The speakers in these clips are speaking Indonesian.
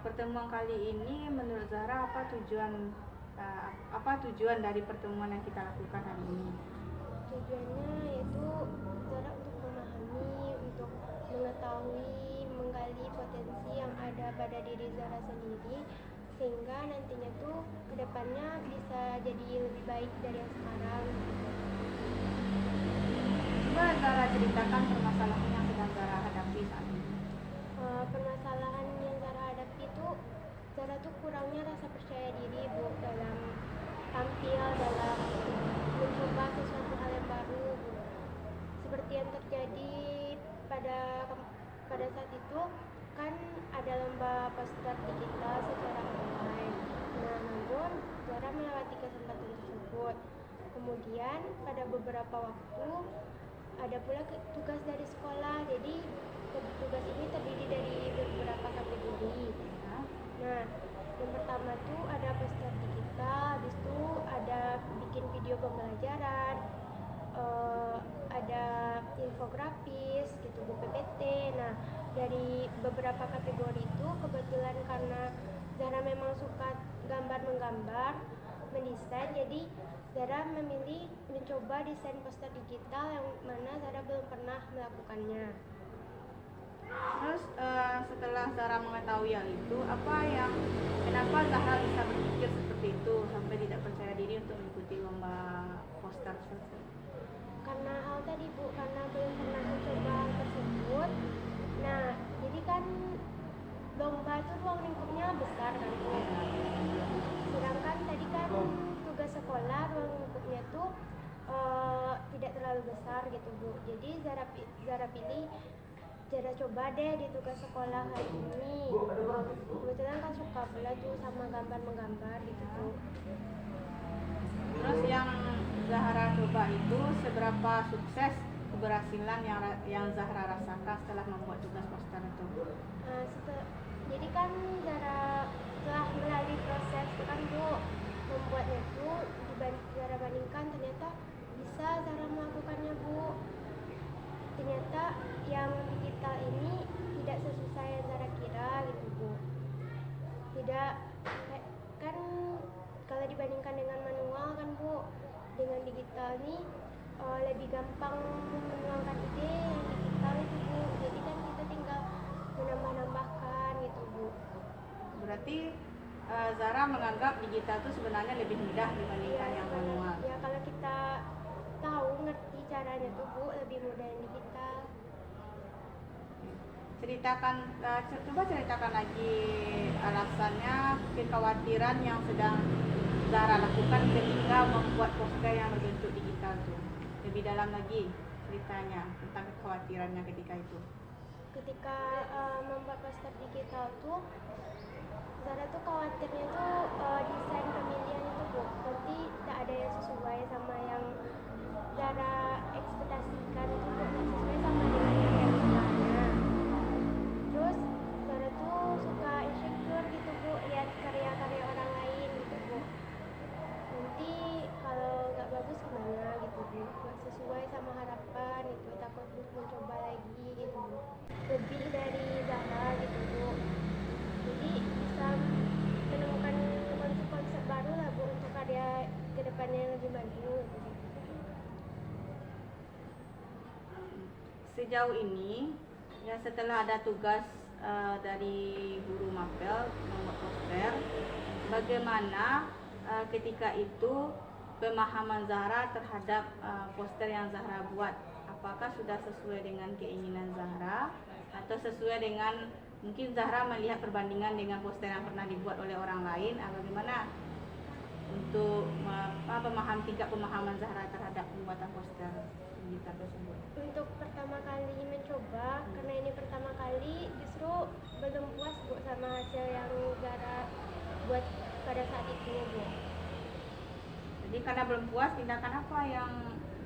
pertemuan kali ini menurut Zahra apa tujuan dari pertemuan yang kita lakukan hari ini? Tujuannya yaitu Zara untuk memahami, untuk mengetahui, menggali potensi yang ada pada diri Zara sendiri, sehingga nantinya tuh kedepannya bisa jadi lebih baik dari yang sekarang. Coba Zahra ceritakan permasalahan yang sedang Zahra hadapi saat ini. Permasalahan yang Zara hadapi itu, Zara tuh kurangnya rasa percaya diri Bu, dalam tampil, dalam mencoba sesuatu hal yang baru Bu. Seperti yang terjadi pada saat itu kan ada lomba poster digital secara online. Nah, namun Zara melewati kesempatan tersebut. Kemudian pada beberapa waktu ada pula tugas dari sekolah. Jadi tugas ini terdiri dari beberapa kategori. Nah, yang pertama tuh ada poster digital, habis itu ada bikin video pembelajaran, ada infografis gitu, Bu PPT. Nah, dari beberapa kategori itu kebetulan karena Zara memang suka menggambar, mendesain, jadi Zara memilih mencoba desain poster digital yang mana Zara belum pernah melakukannya. Terus setelah Zahra mengetahui hal itu, kenapa Zahra bisa berpikir seperti itu sampai tidak percaya diri untuk mengikuti lomba poster tersebut? Karena hal tadi Bu, karena belum pernah mencoba hal tersebut. Nah, jadi kan lomba itu ruang lingkupnya besar kan Bu. Sedangkan tadi kan tugas sekolah ruang lingkupnya tuh tidak terlalu besar gitu Bu. Jadi Zara pilih Zara coba deh di tugas sekolah hari ini. Kebetulan kan suka pula tuh sama menggambar gitu Bu. Terus yang Zahra coba itu seberapa sukses keberhasilan yang Zahra rasakan setelah membuat tugas poster itu? Jadi kan Zara setelah melalui proses kan Bu, membuatnya tuh Zara bandingkan, ternyata bisa Zara melakukannya Bu. Ternyata yang digital ini tidak sesusah yang Zara kira gitu Bu. Tidak, kan kalau dibandingkan dengan manual kan Bu, dengan digital ini lebih gampang menuangkan ide yang digital itu Bu. Jadi kan kita tinggal menambah-nambahkan gitu Bu. Berarti Zahra menganggap digital itu sebenarnya lebih mudah dibandingkan yang manual. Ya, kalau kita tahu ngerti caranya tuh Bu, lebih mudah yang digital. Coba ceritakan lagi alasannya, kekhawatiran yang sedang Zahra lakukan ketika membuat poster yang berbentuk digital tuh. Lebih dalam lagi ceritanya tentang kekhawatirannya ketika itu. Ketika membuat poster digital tuh, Zara tuh khawatirnya tuh desain pemilihan itu Bu, nanti tak ada yang sesuai sama yang Zara ekspektasikan itu Bu, tak sesuai sama dengan yang sebenarnya. Terus Zara tuh suka insecure gitu Bu, lihat karya-karya orang lain gitu Bu. Nanti kalau nggak bagus gimana gitu Bu, nggak sesuai sama harapan itu, takut untuk mencoba lagi gitu Bu. Lebih dari Zara gitu Bu. Jadi bisa menemukan konsep-konsep baru lah Bu untuk karya kedepannya yang lebih maju gitu. Sejauh ini ya setelah ada tugas dari guru mapel membuat poster, bagaimana ketika itu pemahaman Zahra terhadap poster yang Zahra buat? Apakah sudah sesuai dengan keinginan Zahra atau sesuai dengan mungkin Zahra melihat perbandingan dengan poster yang pernah dibuat oleh orang lain? Bagaimana untuk tingkat pemahaman Zahra terhadap pembuatan poster digital tersebut? Untuk pertama kali mencoba, karena ini pertama kali, justru belum puas Bu sama hasil yang Zara buat pada saat itu Bu. Jadi karena belum puas, tindakan apa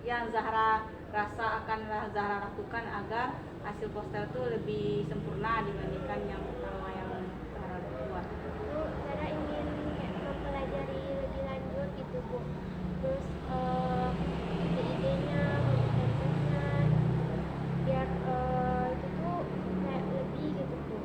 yang Zahra rasa akan Zahra lakukan agar hasil poster itu lebih sempurna dibandingkan yang pertama yang Zahra buat? Itu Zara ingin mempelajari lebih lanjut gitu Bu. Terus ide-idenya, konsepnya, biar itu tuh kayak lebih gitu Bu.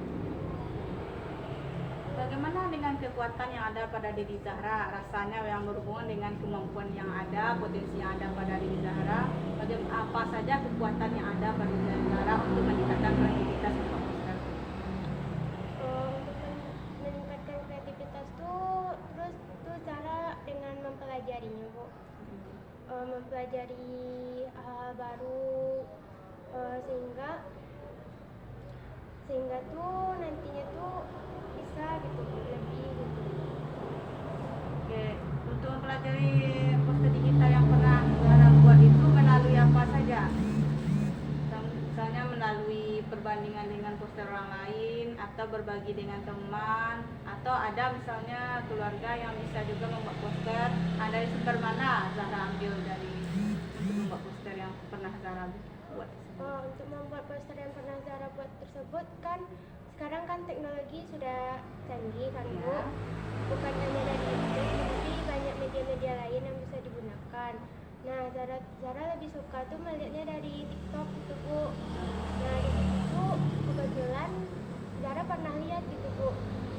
bagaimana dengan kekuatan yang ada pada diri Zahra? Rasanya yang berhubungan dengan kemampuan yang ada, potensi yang ada pada diri Zahra. Bagaimana apa saja kekuatan yang ada pada diri Zahra untuk meningkatkan kreativitas membuat poster? Untuk meningkatkan kreativitas tuh terus tuh cara dengan mempelajarinya bu. Mempelajari hal baru sehingga tuh nantinya tuh bisa gitu lebih gitu. Oke, untuk mempelajari poster digital yang pernah Zahra buat itu melalui apa saja? Misalnya melalui perbandingan dengan poster orang lain, atau berbagi dengan teman, atau ada misalnya keluarga yang bisa juga membuat poster. Dari sumber mana Zahra ambil dari untuk membuat poster yang pernah Zahra buat? Untuk membuat poster yang pernah Zahra buat tersebut kan sekarang kan teknologi sudah canggih kan bu. Ya. Bukan hanya dari YouTube tapi banyak media-media lain yang bisa digunakan. Nah Zahra lebih suka tuh melihatnya dari TikTok gitu bu. Nah di situ kebetulan Zahra pernah lihat gitu bu,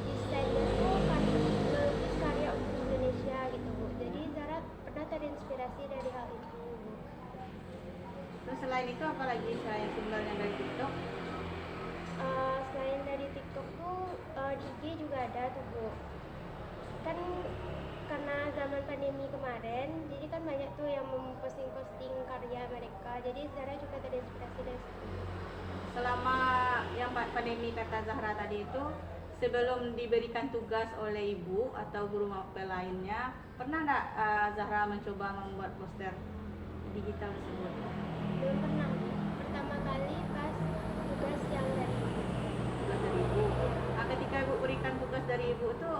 desainnya tuh kan melukis karya untuk Indonesia gitu bu. Jadi Zahra pernah terinspirasi dari hal itu bu. Terus selain itu apalagi selain sumbernya dari TikTok? Selain dari TikTok tuh di IG juga ada tuh bu. Kan karena zaman pandemi kemarin, jadi kan banyak tuh yang memposting-posting karya mereka. Jadi Zahra juga terinspirasi dari situ. Selama yang pandemi kata Zahra tadi itu, sebelum diberikan tugas oleh ibu atau guru mapel lainnya, pernah nggak Zahra mencoba membuat poster digital tersebut? Belum pernah bu. Pertama kali pas tugas yang dari ibu. Tugas dari ibu. Nah, ketika ibu berikan tugas dari ibu itu,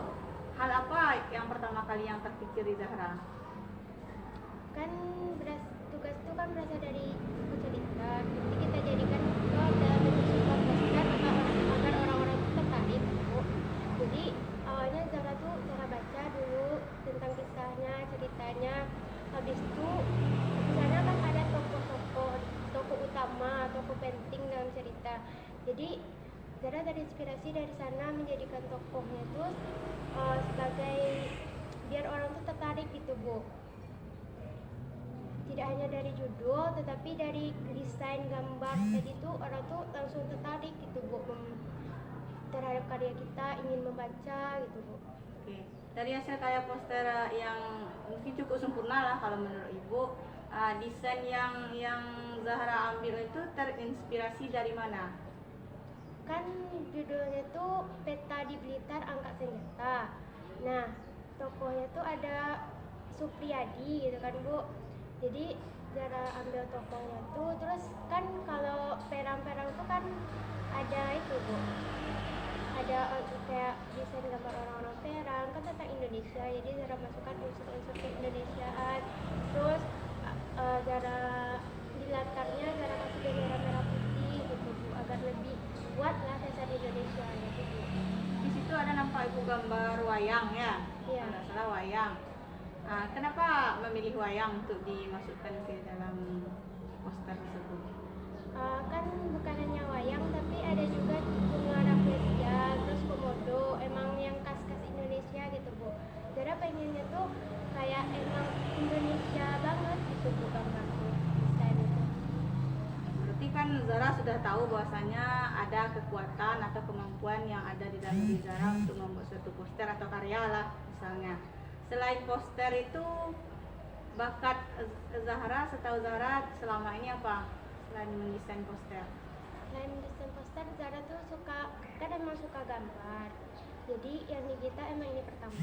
hal apa yang pertama kali yang terpikir di Zahra? Kan tugas itu kan berasal dari buku cerita. Jadi kita jadikan itu dalam bentuk sebuah poster agar orang-orang itu tertarik bu. Jadi awalnya Zahra baca dulu tentang kisahnya, ceritanya. Habis itu di sana kan ada toko utama, toko penting dalam cerita. Jadi Zahra terinspirasi dari sana menjadikan tokohnya itu sebagai biar orang tuh tertarik gitu bu. Tidak hanya dari judul tetapi dari desain gambar tadi tuh orang tuh langsung tertarik gitu bu terhadap karya kita, ingin membaca gitu bu. Oke. Dari hasil karya poster yang mungkin cukup sempurna lah kalau menurut ibu, desain yang Zahra ambil itu terinspirasi dari mana? Kan judulnya tuh Peta di Blitar Angkat Senjata. Nah tokohnya tuh ada Supriyadi gitu kan bu. Jadi Zahra ambil tokohnya tuh, terus kan kalau perang-perang tuh kan ada itu bu, ada kayak desain gambar orang-orang perang kan tentang Indonesia. Jadi Zahra masukkan unsur-unsur keindonesiaan. Terus Zahra di latarnya Zahra kasih bendera merah putih gitu bu, agar lebih kuat lah kesan Indonesia gitu bu. Di situ ada nampak ibu gambar wayang ya? Iya. Kalau nggak salah wayang. Kenapa memilih wayang untuk dimasukkan ke dalam poster tersebut? Kan bukan hanya wayang tapi ada juga bunga rafflesia, terus komodo, emang yang khas-khas Indonesia gitu bu. Zahra pengennya tuh kayak emang Indonesia banget gitu bu gambarnya, desain itu. Berarti kan Zahra sudah tahu bahwasanya ada kekuatan atau kemampuan yang ada di dalam diri Zahra untuk membuat suatu poster atau karya lah misalnya. Selain poster itu, bakat Zahra, setahu Zahra selama ini apa selain mendesain poster? Selain desain poster, Zahra tuh kan emang suka gambar. Jadi yang di kita emang ini pertama.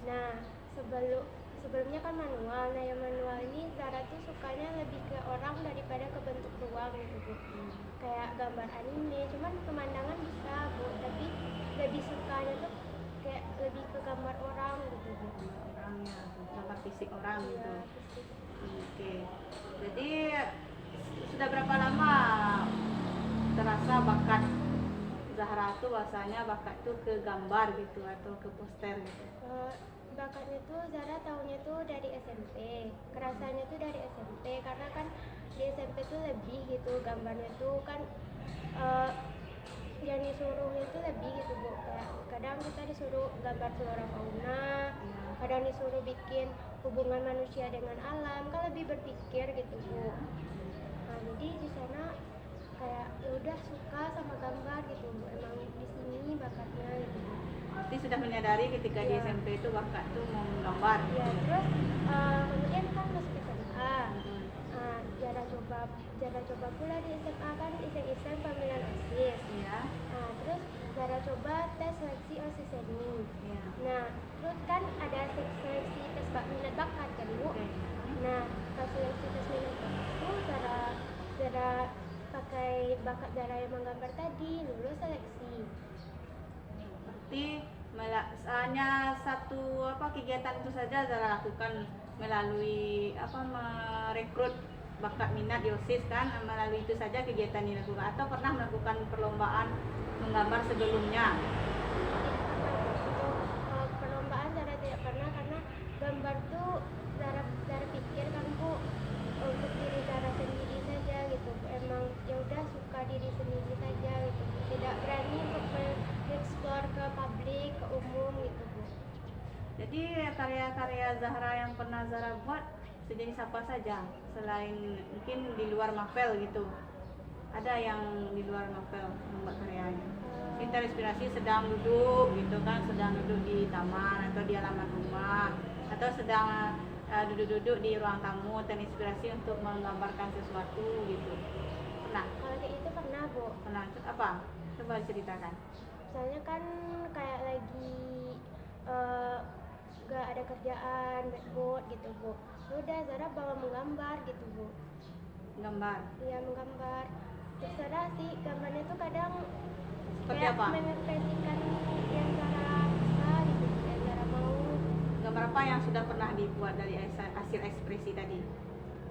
Nah sebelumnya kan manual. Nah yang manual ini Zahra tuh sukanya lebih ke orang daripada ke bentuk ruang gitu bu. Kayak gambar anime, cuman pemandangan bisa bu, tapi lebih sukanya tuh kayak lebih ke gambar orang gitu bu. Orangnya, gambar fisik orang gitu. Ya, fisik. Oke. Jadi sudah berapa lama terasa bakat Zahra tuh bahasanya bakat tuh ke gambar gitu atau ke poster gitu? Bakatnya tuh Zahra tahunya tuh dari SMP, kerasanya tuh dari SMP karena kan di SMP tuh lebih gitu gambarnya tuh kan yang disuruhnya itu lebih gitu Bu, kayak kadang kita disuruh gambar flora fauna, kadang disuruh bikin hubungan manusia dengan alam, kan lebih berpikir gitu Bu. Nah jadi di sana kayak ya udah suka sama gambar gitu Bu, emang di sini bakatnya gitu Bu. Berarti sudah menyadari ketika di Iya. SMP itu bakat tuh mau menggambar. Ya terus kemudian kan masuk SMA. Hmm. Jara coba pula di SMA kan iseng-iseng pemilihan OSIS. Iya. Nah, terus Jara coba tes seleksi OSIS seni. Iya. Nah, terus kan ada seleksi tes minat bakat kan Bu. Oke. Nah, pas seleksi tes minat bakat itu Jara pakai bakat Jara yang menggambar tadi, lulus seleksi. Berarti hanya satu kegiatan itu saja Zara lakukan melalui merekrut bakat minat di OSIS kan, melalui itu saja kegiatan dilakukan atau pernah melakukan perlombaan menggambar sebelumnya? Untuk perlombaan Zara tidak pernah karena gambar tuh Zara pikir kan Bu untuk diri Zara sendiri saja gitu. Emang ya udah suka diri sendiri saja gitu. Tidak berani untuk mengeksplor ke publik, ke umum gitu Bu. Jadi karya-karya Zahra yang pernah Zahra buat sejenis apa saja selain mungkin di luar novel gitu? Ada yang di luar novel membuat karyanya? Kita inspirasi sedang duduk gitu kan, sedang duduk di taman atau di halaman rumah, atau sedang duduk-duduk di ruang tamu terinspirasi untuk menggambarkan sesuatu gitu. Pernah? Kalau kayak itu pernah Bu. Pernah? Apa? Coba ceritakan. Misalnya kan kayak lagi gak ada kerjaan, bad mood gitu Bu. Ya udah Zara bawa menggambar gitu Bu. Gambar. Iya menggambar. Terserah sih gambarnya tuh kadang Seperti kayak apa? mengekspresikan yang Zara bisa gitu, yang Zara mau. Gambar apa yang sudah pernah dibuat dari hasil ekspresi tadi?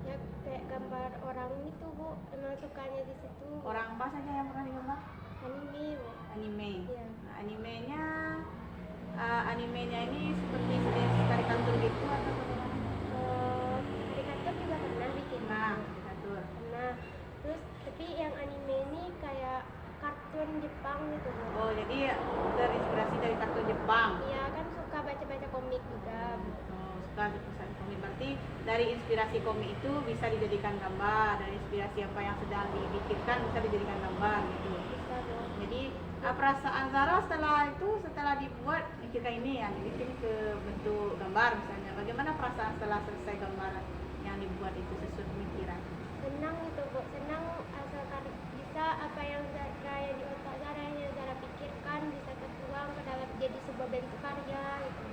Ya kayak gambar orang itu Bu, emang sukanya di situ. Orang apa saja yang pernah digambar? Anime Bu. Anime. Iya. Nah, animenya ini seperti sejenis karikatur gitu atau bagaimana? Karikatur juga pernah bikin. Nah, karikatur. Nah, terus tapi yang anime ini kayak kartun Jepang gitu Bu. Oh, jadi terinspirasi dari kartun Jepang. Iya kan suka baca-baca komik juga. Oh, suka pesan komik. Berarti dari inspirasi komik itu bisa dijadikan gambar, dari inspirasi apa yang sedang dipikirkan bisa dijadikan gambar gitu. Bisa Bu. Jadi perasaan Zara setelah dibuat mikirkan ini ya, dibikin ke bentuk gambar misalnya. Bagaimana perasaan setelah selesai gambar yang dibuat itu sesuai pemikiran? Senang gitu Bu, senang asalkan bisa apa yang kayak di otak Zara yang Zara pikirkan bisa tertuang ke dalam jadi sebuah bentuk karya gitu.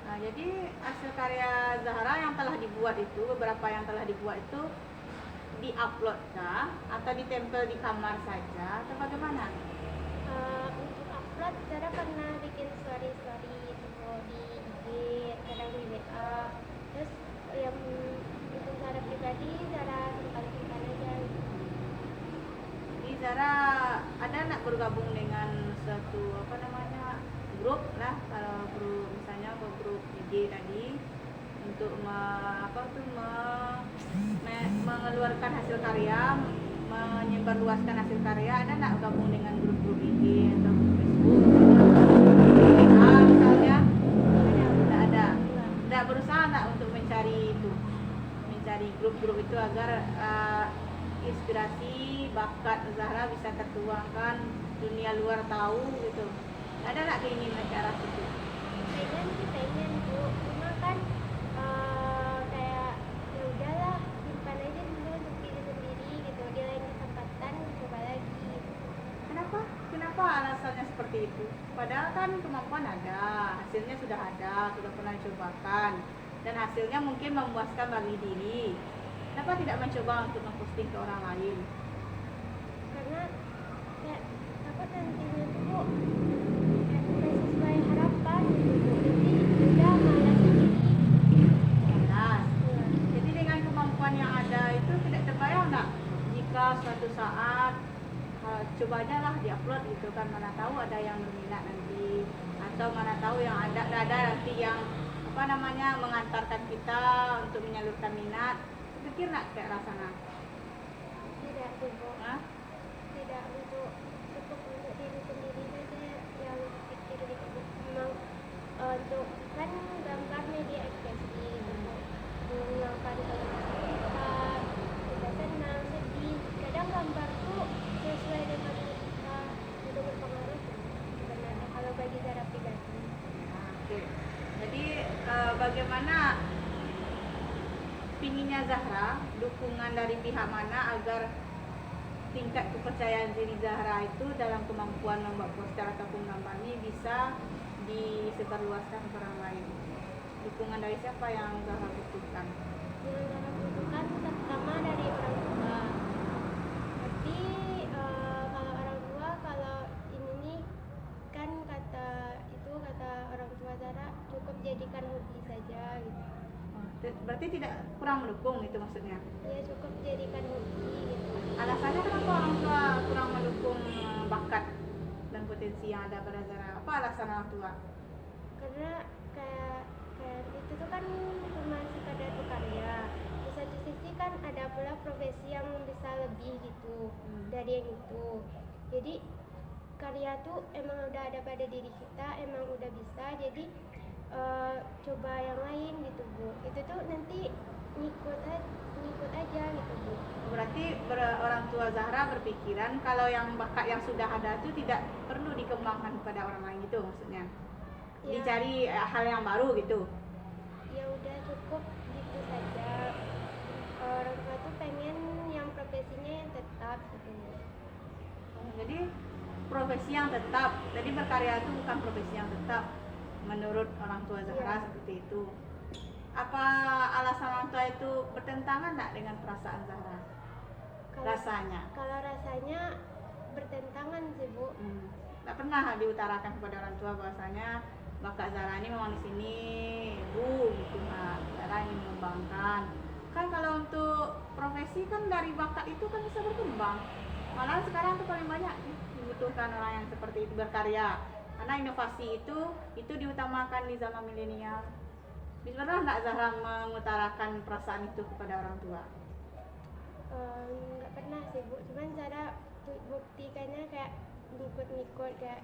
Nah, jadi hasil karya Zahra yang telah dibuat itu, beberapa yang telah dibuat itu diupload kah atau ditempel di kamar saja atau bagaimana? Untuk upload Zara pernah bikin story-story gitu Bu, di IG, kadang di WA. Terus yang untuk Zara pribadi Zara simpan-simpan aja gitu. Jadi Zara ada nak bergabung dengan suatu grup lah, kalau grup misalnya grup IG tadi untuk mengeluarkan hasil karya, menyebarluaskan hasil karya. Ada nak gabung dengan grup-grup IG atau grup Facebook, WA misalnya? Tidak ada. Tidak berusaha nak untuk mencari grup-grup itu agar inspirasi bakat Zahra bisa tertuangkan, dunia luar tahu gitu. Ada nak keinginan ke arah situ? Pengen Bu, cuma kan kayak ya udahlah simpan aja dulu untuk diri sendiri gitu, di lain kesempatan coba lagi. Kenapa alasannya seperti itu? Padahal kan kemampuan ada, hasilnya sudah ada, sudah pernah dicobakan, dan hasilnya mungkin memuaskan bagi diri. Kenapa tidak mencoba untuk memposting ke orang lain? Karena kayak apa nantinya tuh Bu, kayak nggak sesuai harapan gitu Bu, jadi udah malas sendiri. Jelas. Iya. Jadi dengan kemampuan yang ada itu tidak terbayang nggak jika suatu saat coba aja lah diupload gitu kan, mana tahu ada yang berminat nanti, atau mana tahu yang ada nanti yang mengantarkan kita untuk menyalurkan minat. Pikir nggak kayak rasanya? Tidak tuh Bu, Hah? tidak untuk bagaimana pinginnya Zahra, dukungan dari pihak mana agar tingkat kepercayaan diri Zahra itu dalam kemampuan membuat poster ataupun gambar ini bisa disebarluaskan ke orang lain. Dukungan dari siapa yang Zahra butuhkan? Yang Zahra butuhkan pertama dari orang tua. Tapi kalau orang tua, kalau ini nih kan kata orang tua Zahra cukup jadikan hobi saja gitu. Berarti tidak kurang mendukung itu maksudnya? Ya cukup jadikan hobi gitu. Alasannya kenapa orang tua kurang mendukung bakat dan potensi yang ada pada Zahra? Apa alasan orang tua? Karena kayak itu tuh kan cuma sekadar berkarya. Di satu sisi kan ada pula profesi yang bisa lebih gitu dari yang itu. Jadi karya tuh emang udah ada pada diri kita, emang udah bisa. Jadi coba yang lain gitu Bu. Itu tuh nanti ngikut aja gitu Bu. Berarti orang tua Zahra berpikiran kalau yang bakat yang sudah ada itu tidak perlu dikembangkan pada orang lain gitu maksudnya? Ya. Dicari hal yang baru gitu? Ya udah cukup gitu saja. Orang tua tuh pengen yang profesinya yang tetap gitu. Jadi profesi yang tetap, jadi berkarya itu bukan profesi yang tetap menurut orang tua Zahra. Ya. Seperti itu. Apa alasan orang tua itu bertentangan enggak dengan perasaan Zahra? Rasanya? Kalau rasanya bertentangan sih Bu. Nggak pernah diutarakan kepada orang tua bahwasanya bakat Zahra ini memang di sini, Bu, gitu Mbak. Zahra ingin mengembangkan. Kan kalau untuk profesi kan dari bakat itu kan bisa berkembang. Malah sekarang tuh paling banyak dibutuhkan orang yang seperti itu berkarya. Karena inovasi itu diutamakan di zaman milenial. Bisa pernah nggak Zahra mengutarakan perasaan itu kepada orang tua? Nggak pernah sih Bu. Cuman Zahra buktikannya kayak ngikut kayak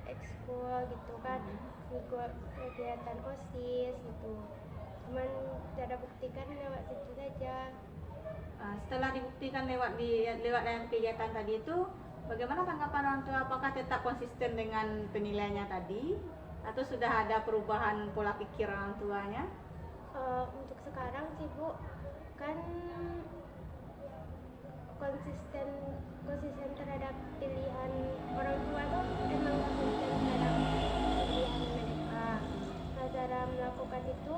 ekskul gitu kan, ngikut kegiatan OSIS gitu. Cuman Zahra buktikan lewat situ saja. Setelah dibuktikan lewat yang kegiatan tadi itu, bagaimana tanggapan orang tua? Apakah tetap konsisten dengan penilaiannya tadi, atau sudah ada perubahan pola pikir orang tuanya? Untuk sekarang sih Bu, kan konsisten terhadap pilihan orang tua tuh emang konsisten terhadap pilihan mereka. Nah, cara melakukan itu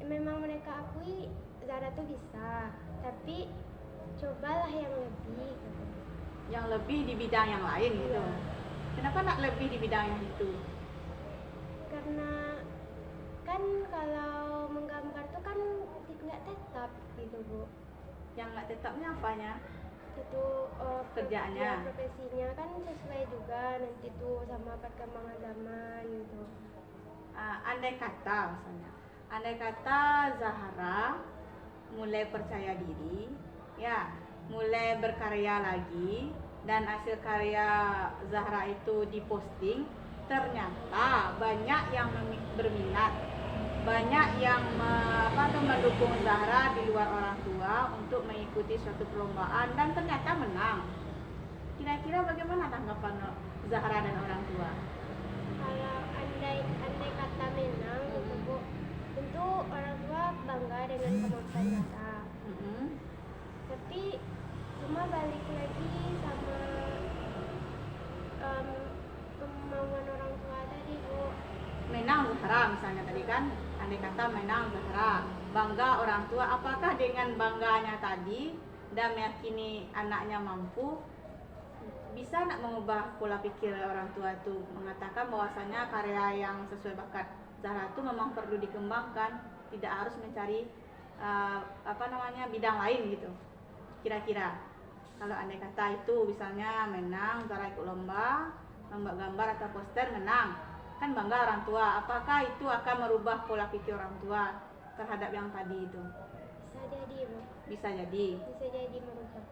memang mereka akui Zahra tuh bisa, tapi cobalah yang lebih gitu. Yang lebih di bidang yang lain gitu. Iya. Kenapa nak lebih di bidang yang itu? Karena kan kalau menggambar tuh kan nggak tetap gitu Bu. Yang nggak tetapnya apanya? Itu Kerjaannya. ya, profesinya kan sesuai juga nanti tuh sama perkembangan zaman gitu. Andai kata Zahra mulai percaya diri, ya, mulai berkarya lagi, dan hasil karya Zahra itu diposting, ternyata banyak yang berminat, banyak yang mendukung Zahra di luar orang tua untuk mengikuti suatu perlombaan dan ternyata menang. Kira-kira bagaimana tanggapan Zahra dan orang tua? Kalau andai kata menang gitu Bu, tentu orang tua bangga dengan kemampuan Zahra. Tapi cuma balik lagi sama kemauan orang tua tadi Bu. Menang Zahra misalnya tadi kan, andai kata menang Zahra, bangga orang tua. Apakah dengan bangganya tadi dan meyakini anaknya mampu, bisa nak mengubah pola pikir orang tua itu, mengatakan bahwasanya karya yang sesuai bakat Zahra itu memang perlu dikembangkan, tidak harus mencari bidang lain gitu. Kira-kira kalau andai kata itu misalnya menang, Zahra ikut lomba gambar atau poster menang, kan bangga orang tua. Apakah itu akan merubah pola pikir orang tua terhadap yang tadi itu? Bisa jadi Bu. Bisa jadi. Bisa jadi merubah.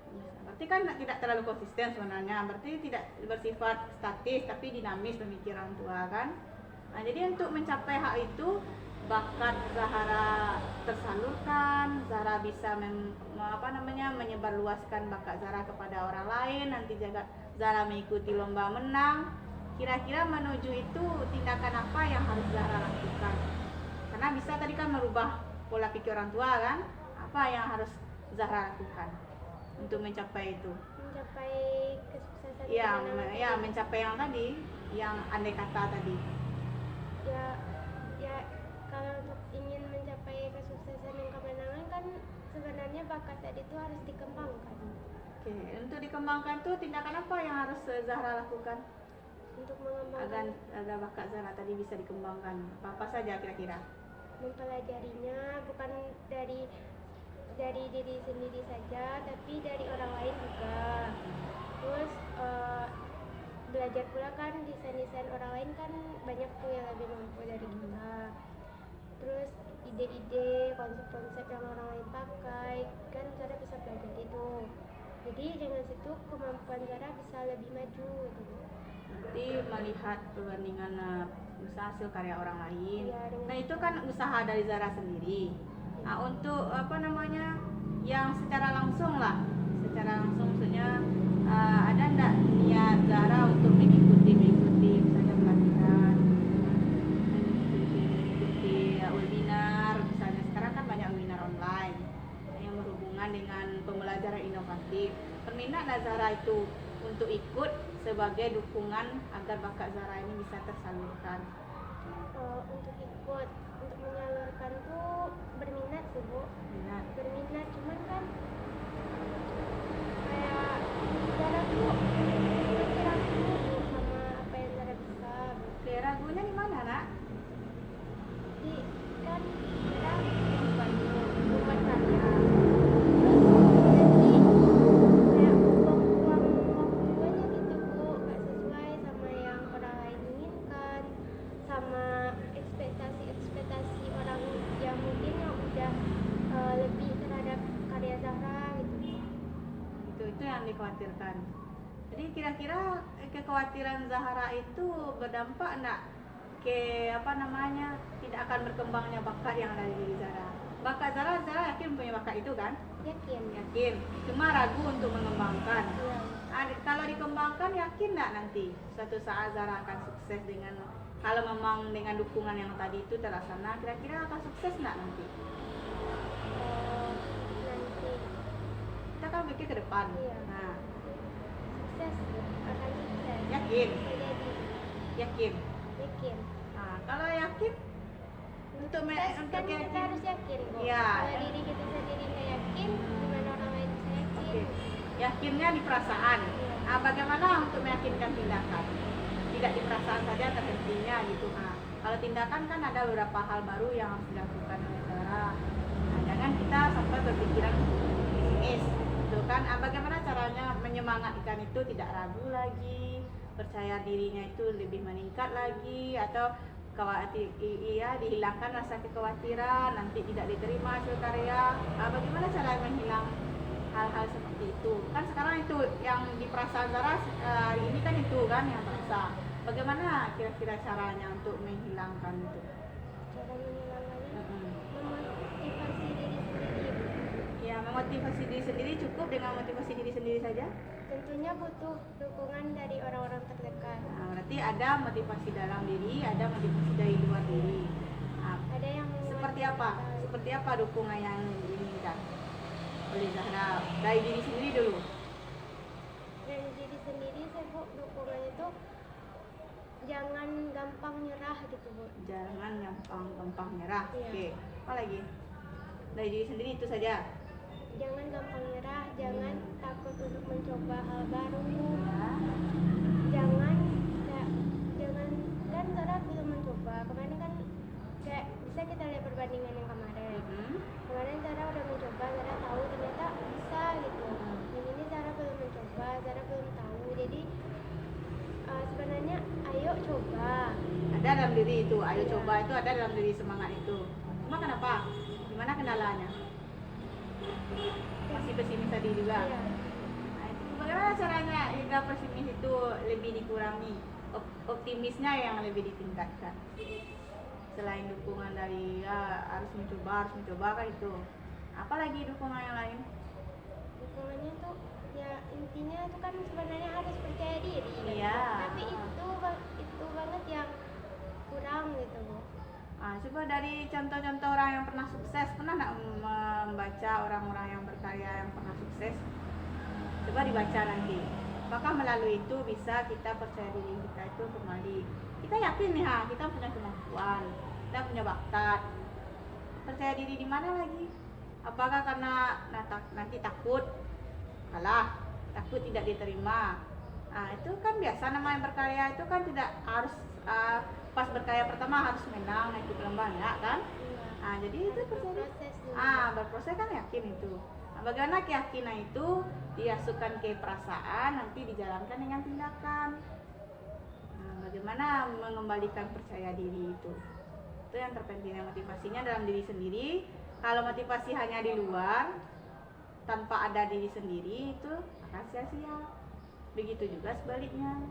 Berarti kan tidak terlalu konsisten sebenarnya. Berarti tidak bersifat statis tapi dinamis pemikiran tua kan. Nah, jadi untuk mencapai hal itu, bakat Zahra tersalurkan, Zahra bisa menyebarluaskan bakat Zahra kepada orang lain, nanti juga Zahra mengikuti lomba menang. kira-kira menuju itu tindakan apa yang harus Zahra lakukan? Karena bisa tadi kan merubah pola pikir orang tua kan? Apa yang harus Zahra lakukan untuk mencapai itu? Mencapai kesuksesan Yang kemenangan ya tadi. mencapai yang tadi, yang andai kata tadi. Ya, ya kalau untuk ingin mencapai kesuksesan dan kemenangan kan sebenarnya bakat tadi itu harus dikembangkan. Oke, untuk dikembangkan tuh tindakan apa yang harus Zahra lakukan Untuk agar mengembangkan, agar bakat Zahra tadi bisa dikembangkan? Apa saja kira-kira? mempelajarinya bukan dari diri sendiri saja, tapi dari orang lain juga. Terus belajar pula kan desain-desain orang lain kan banyak tuh yang lebih mampu dari kita. Terus ide-ide, konsep-konsep yang orang lain pakai kan Zara bisa belajar itu. Jadi dengan situ kemampuan Zara bisa lebih maju gitu. Nanti melihat perbandingan usaha hasil karya orang lain. Iya, dengan Nah itu kan usaha dari Zara sendiri. Nah untuk apa namanya yang secara langsung lah, secara langsung maksudnya ada ndak niat Zara untuk mengikuti misalnya pelatihan, mengikuti webinar, misalnya sekarang kan banyak webinar online yang berhubungan dengan pembelajaran inovatif. Berminat nggak Zara itu untuk ikut sebagai dukungan agar bakat Zara ini bisa tersalurkan? Untuk ikut, untuk menyalurkan tuh berminat sih Bu. Minat. Berminat, cuman kan kayak Zara tuh masih ragu Bu sama apa yang Zara bisa Bu. Oke, ragunya di mana nak? Di kan Zara buat karya. Terus nanti kayak buang-buang waktu aja gitu Bu, gak sesuai sama yang orang lain inginkan, sama ekspektasi orang yang mungkin yang udah lebih terhadap karya Zahra gitu. Itu yang dikhawatirkan. Jadi kira-kira kekhawatiran Zahra itu berdampak enggak ke apa namanya tidak akan berkembangnya bakat yang ada di diri Zahra? Bakat Zahra yakin punya bakat itu kan? Yakin. Cuma ragu untuk mengembangkan. Iya. Kalau dikembangkan yakin enggak nanti suatu saat Zahra akan sukses dengan kalau memang dengan dukungan yang tadi itu terlaksana, kira-kira akan sukses enggak nanti? Nanti Kita kan pikir ke depan. Iya. Nah, sukses akan sukses. yakin, Bisa jadi. yakin. Yakin. Nah, kalau yakin untuk Sukses untuk kan kita harus yakin Bu. Iya. Kalau diri kita sendiri nggak yakin, gimana orang lain bisa yakin? Oke. Yakinnya di perasaan. Iya. Nah, bagaimana untuk meyakinkan tindakan? Tidak di perasaan saja terhentinya gitu. Nah, kalau tindakan kan ada beberapa hal baru yang harus dilakukan oleh Zahra. Nah, jangan kita sampai berpikiran pesimis, gitu kan? Nah, bagaimana caranya menyemangatkan itu tidak ragu lagi, percaya dirinya itu lebih meningkat lagi, atau dihilangkan rasa kekhawatiran nanti tidak diterima hasil karya. Nah, bagaimana cara menghilang hal-hal seperti itu? Kan sekarang itu yang di perasaan Zahra ini kan itu kan yang terasa. Bagaimana kira-kira caranya untuk menghilangkan itu? Cara menghilangkannya Mm-mm. memotivasi diri sendiri. Ya, memotivasi diri sendiri cukup dengan motivasi diri sendiri saja? Tentunya butuh dukungan dari orang-orang terdekat. Nah, berarti ada motivasi dalam diri, ada motivasi dari luar diri. Nah, Ada yang seperti menguatkan apa? kita. Seperti apa dukungan yang diinginkan oleh Zahra? Dari diri sendiri dulu. Dari diri sendiri saya Bu, dukungan itu jangan gampang nyerah gitu Bu. Jangan gampang nyerah. Iya. Oke. Apa lagi? Dari diri sendiri itu saja. Jangan gampang nyerah, jangan takut untuk mencoba hal baru. Ya. Jangan kan Zara belum mencoba. Kemarin kan kayak bisa kita lihat perbandingan yang kemarin. Mm-hmm. Kemarin Zara udah mencoba, Zara tahu ternyata bisa gitu. Yang ini Zara belum mencoba, Zara belum tahu. Jadi sebenarnya ayo coba. Ada dalam diri itu, ayo Iya. coba itu ada dalam diri semangat itu. Cuma kenapa? Gimana kendalanya? Masih pesimis tadi juga. Iya. Nah, itu bagaimana caranya hingga pesimis itu lebih dikurangi, optimisnya yang lebih ditingkatkan? Selain dukungan dari harus mencoba kan itu. Apalagi dukungan yang lain? Dukungannya tuh ya intinya tuh kan sebenarnya harus percaya diri. Iya. Tapi itu Coba dari contoh-contoh orang yang pernah sukses, pernah nggak membaca orang-orang yang berkarya yang pernah sukses? Coba dibaca nanti. Apakah melalui itu bisa kita percaya diri kita itu kembali? Kita yakin nih, kita punya kemampuan, kita punya bakat. Percaya diri di mana lagi? Apakah karena nanti takut kalah, takut tidak diterima? Itu kan biasa namanya berkarya itu kan tidak harus pas berkarya pertama harus menang naik ke lembah ya kan? Jadi itu berproses dulu. Berproses kan yakin itu. Bagaimana keyakinan itu diasukkan ke perasaan, nanti dijalankan dengan tindakan. Bagaimana mengembalikan percaya diri itu yang terpenting. Motivasinya dalam diri sendiri. Kalau motivasi hanya di luar tanpa ada diri sendiri itu akan sia-sia. Begitu juga sebaliknya.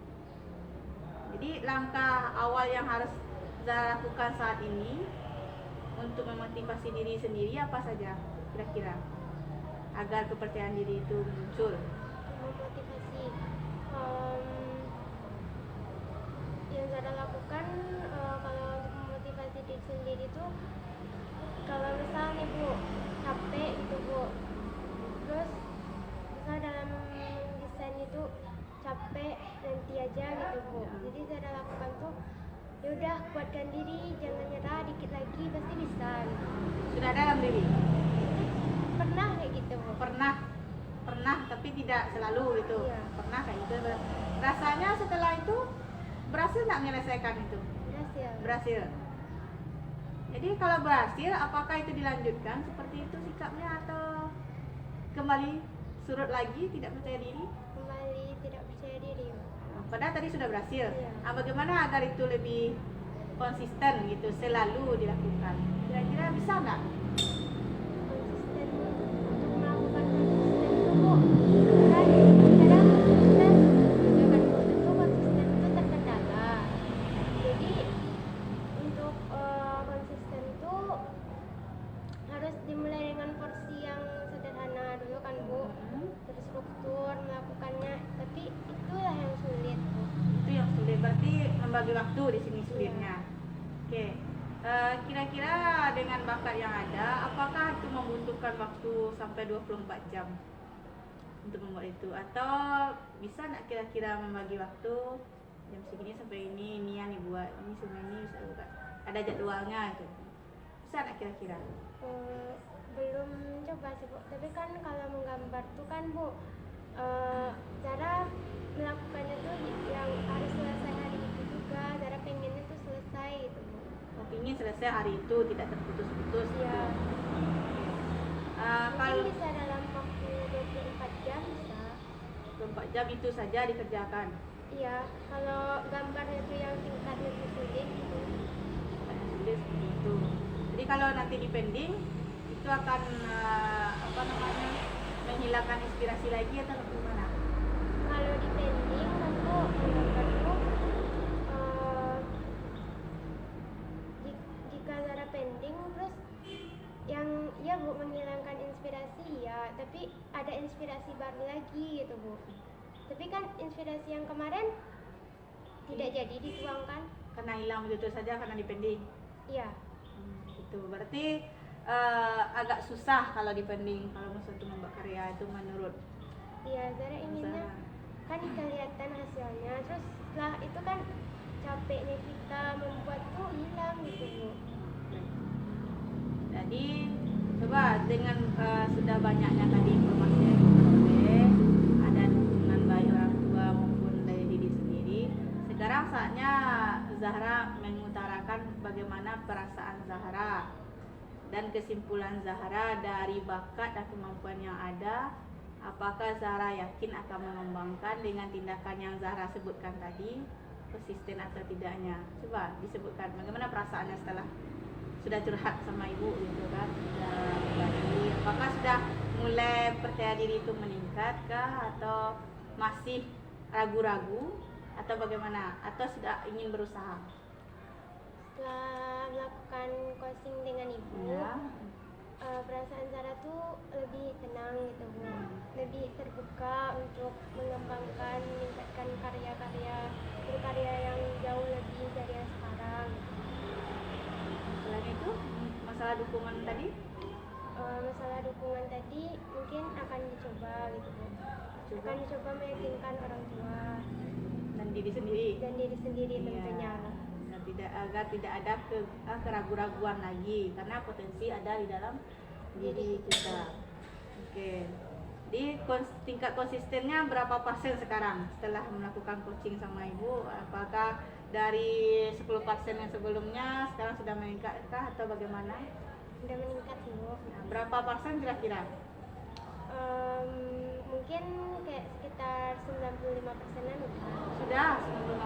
Jadi langkah awal yang harus Zahra lakukan saat ini untuk memotivasi diri sendiri apa saja kira-kira agar kepercayaan diri itu muncul? Memotivasi yang Zahra lakukan kalau untuk memotivasi diri sendiri itu, kalau misal nih Bu capek gitu Bu, terus misal dalam desain itu capek nanti aja gitu Bu, jadi Zahra lakukan tuh yaudah kuatkan diri, jangan nyerah, dikit lagi pasti bisa gitu. Sudah ada dalam diri? Pernah kayak gitu Bu. Pernah tapi tidak selalu gitu. Iya. Pernah kayak gitu. Rasanya setelah itu berhasil nggak menyelesaikan itu? Berhasil. Jadi kalau berhasil, apakah itu dilanjutkan seperti itu sikapnya atau kembali surut lagi tidak percaya diri? Kembali tidak percaya diri. Padahal tadi sudah berhasil. Iya. Bagaimana agar itu lebih konsisten gitu, selalu dilakukan? Kira-kira bisa nggak? Konsisten untuk melakukan konsisten itu Bu, kan kadang kita tentu konsisten itu terkendala. Jadi untuk konsisten itu harus dimulai dengan porsi yang sederhana dulu kan Bu, terstruktur melakukannya, tapi itulah yang sulit Bu. Itu yang sulit, berarti membagi waktu di sini sulitnya. Oke. Kira-kira dengan bakat yang ada, apakah itu membutuhkan waktu sampai 24 jam untuk membuat itu? Atau bisa nggak kira-kira membagi waktu jam segini sampai ini yang dibuat, ini semua ini bisa buka. Ada jadwalnya itu. Bisa nggak kira-kira? Belum coba sih Bu, tapi kan kalau menggambar tuh kan Bu, cara melakukannya tuh yang harus selesai hari itu juga, cara pengennya tuh selesai gitu Bu. Ingin selesai hari itu, tidak terputus-putus. Iya. Kalau Mungkin bisa dalam waktu 24 jam bisa. 24 jam itu saja dikerjakan. Iya, kalau gambarnya tuh yang tingkatnya tuh sulit gitu. Sulit seperti itu. Jadi kalau nanti di pending itu akan menghilangkan inspirasi lagi atau bagaimana? Kalau di pending aku menggambarku jika Zara pending terus yang ya Bu menghilangkan inspirasi ya, tapi ada inspirasi baru lagi gitu Bu. Tapi kan inspirasi yang kemarin tidak jadi dituangkan. Karena hilang begitu saja karena di pending. Iya. Itu berarti agak susah kalau di pending kalau untuk membuat karya itu menurut Iya, Zara inginnya kan kelihatan hasilnya, terus setelah itu kan capeknya kita membuat tuh hilang gitu Bu. Jadi coba dengan sudah banyaknya tadi informasi yang kita peroleh, ada dukungan baik orang tua maupun dari diri sendiri. Sekarang saatnya Zahra mengutarakan bagaimana perasaan Zahra dan kesimpulan Zahra dari bakat dan kemampuan yang ada. Apakah Zahra yakin akan mengembangkan dengan tindakan yang Zahra sebutkan tadi, konsisten atau tidaknya? Coba disebutkan bagaimana perasaannya setelah sudah curhat sama ibu gitu kan, apakah sudah mulai percaya diri itu meningkat kah, atau masih ragu-ragu atau bagaimana, atau sudah ingin berusaha? Setelah melakukan coaching dengan ibu, perasaan Zara tuh lebih tenang gitu Bu, lebih terbuka untuk mengembangkan, meningkatkan berkarya yang jauh lebih dari yang sekarang. Selain itu masalah dukungan tadi? Masalah dukungan tadi mungkin akan dicoba gitu Bu. Akan dicoba meyakinkan orang tua Dan diri sendiri. Tentunya. Dan agar tidak ada keraguan-raguan lagi, karena potensi ada di dalam diri kita. Oke. Di tingkat konsistennya berapa persen sekarang setelah melakukan coaching sama ibu? Apakah dari 10% yang sebelumnya sekarang sudah meningkatkah atau bagaimana? Sudah meningkat Bu. Nah, berapa persen kira-kira? Mungkin kayak sekitar 95%-an udah. Sudah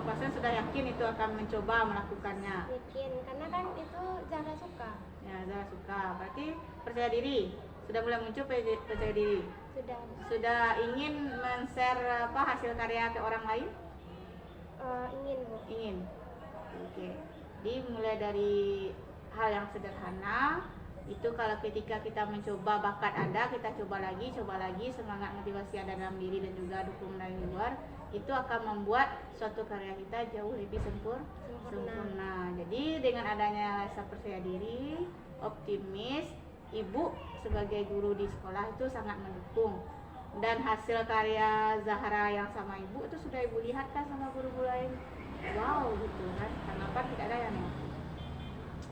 95% sudah yakin itu akan mencoba melakukannya. Yakin, karena kan itu Zahra suka. Ya, Zahra suka. Berarti percaya diri. Sudah mulai muncul percaya diri. Sudah. Sudah ingin men-share hasil karya ke orang lain? Ingin Bu. Ingin. Oke. Jadi mulai dari hal yang sederhana itu, kalau ketika kita mencoba bakat ada, kita coba lagi, semangat motivasi ada dalam diri dan juga dukungan dari luar, itu akan membuat suatu karya kita jauh lebih sempurna. Jadi dengan adanya rasa percaya diri, optimis, ibu sebagai guru di sekolah itu sangat mendukung. Dan hasil karya Zahra yang sama ibu itu sudah ibu lihat kan sama guru-guru lain. Wow gitu kan, kenapa tidak ada yang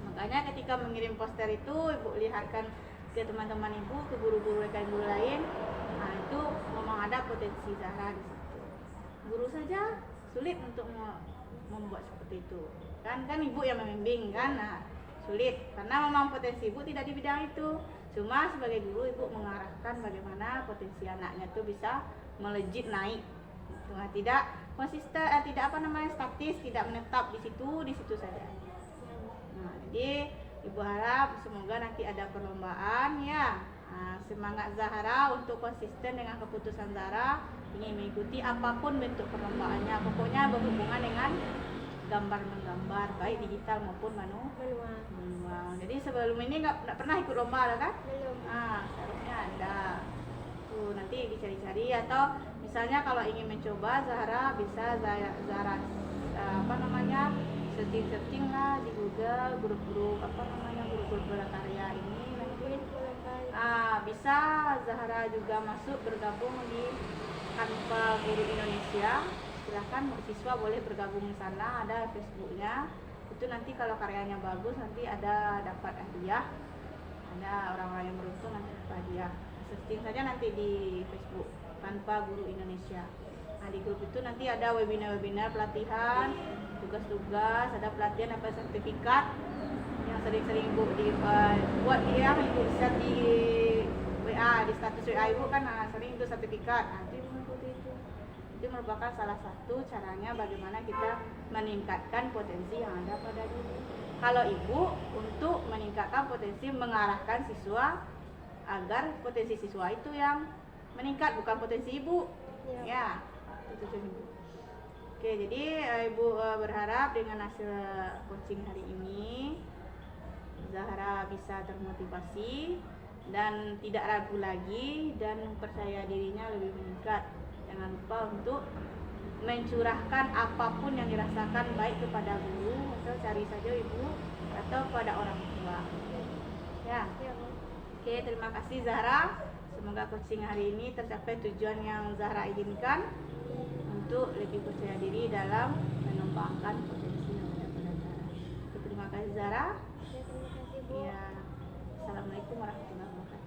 makanya ketika mengirim poster itu ibu lihatkan ke teman-teman ibu, ke guru-guru rekan guru lain. Nah itu memang ada potensi Zahra di situ. Guru saja sulit untuk membuat seperti itu. Kan ibu yang membimbing kan, nah sulit karena memang potensi ibu tidak di bidang itu. Cuma sebagai guru ibu mengarahkan bagaimana potensi anaknya itu bisa melejit naik. Nah, tidak konsisten, tidak statis, tidak menetap di situ saja. Nah, jadi ibu harap semoga nanti ada perlombaan ya. Nah, semangat Zahra untuk konsisten dengan keputusan Zahra ingin mengikuti apapun bentuk perlombaannya. Pokoknya berhubungan dengan gambar-menggambar baik digital maupun manual. Jadi sebelum ini nggak pernah ikut lomba lah kan? Belum. Seharusnya ada. Tuh nanti dicari-cari, atau misalnya kalau ingin mencoba Zahra bisa Zahra searching lah di Google grup-grup grup-grup berkarya ini nanti bisa Zahra juga masuk bergabung di Tanpa Guru Indonesia. Silahkan siswa boleh bergabung di sana, ada Facebooknya. Itu nanti kalau karyanya bagus nanti ada dapat hadiah, ada orang-orang yang beruntung nanti dapat hadiah. Searching saja nanti di Facebook Tanpa Guru Indonesia. Nah di grup itu nanti ada webinar-webinar pelatihan, tugas-tugas, ada pelatihan apa sertifikat yang sering-sering ibu buat dia, ibu bisa di WA, di status WA ibu kan sering itu sertifikat. Nanti mengikuti itu merupakan salah satu caranya bagaimana kita meningkatkan potensi yang ada pada diri. Kalau ibu untuk meningkatkan potensi, mengarahkan siswa agar potensi siswa itu yang meningkat, bukan potensi ibu. Ya, itu ibu. Oke, jadi ibu berharap dengan hasil coaching hari ini Zahra bisa termotivasi dan tidak ragu lagi dan percaya dirinya lebih meningkat. Jangan lupa untuk mencurahkan apapun yang dirasakan baik kepada guru atau cari saja ibu atau pada orang tua. Ya. Oke, terima kasih Zahra. Semoga coaching hari ini tercapai tujuan yang Zahra inginkan untuk lebih percaya diri dalam mengembangkan potensi yang ada pada Zahra. Terima kasih Zahra. Terima kasih Bu. Ya. Assalamualaikum warahmatullahi wabarakatuh.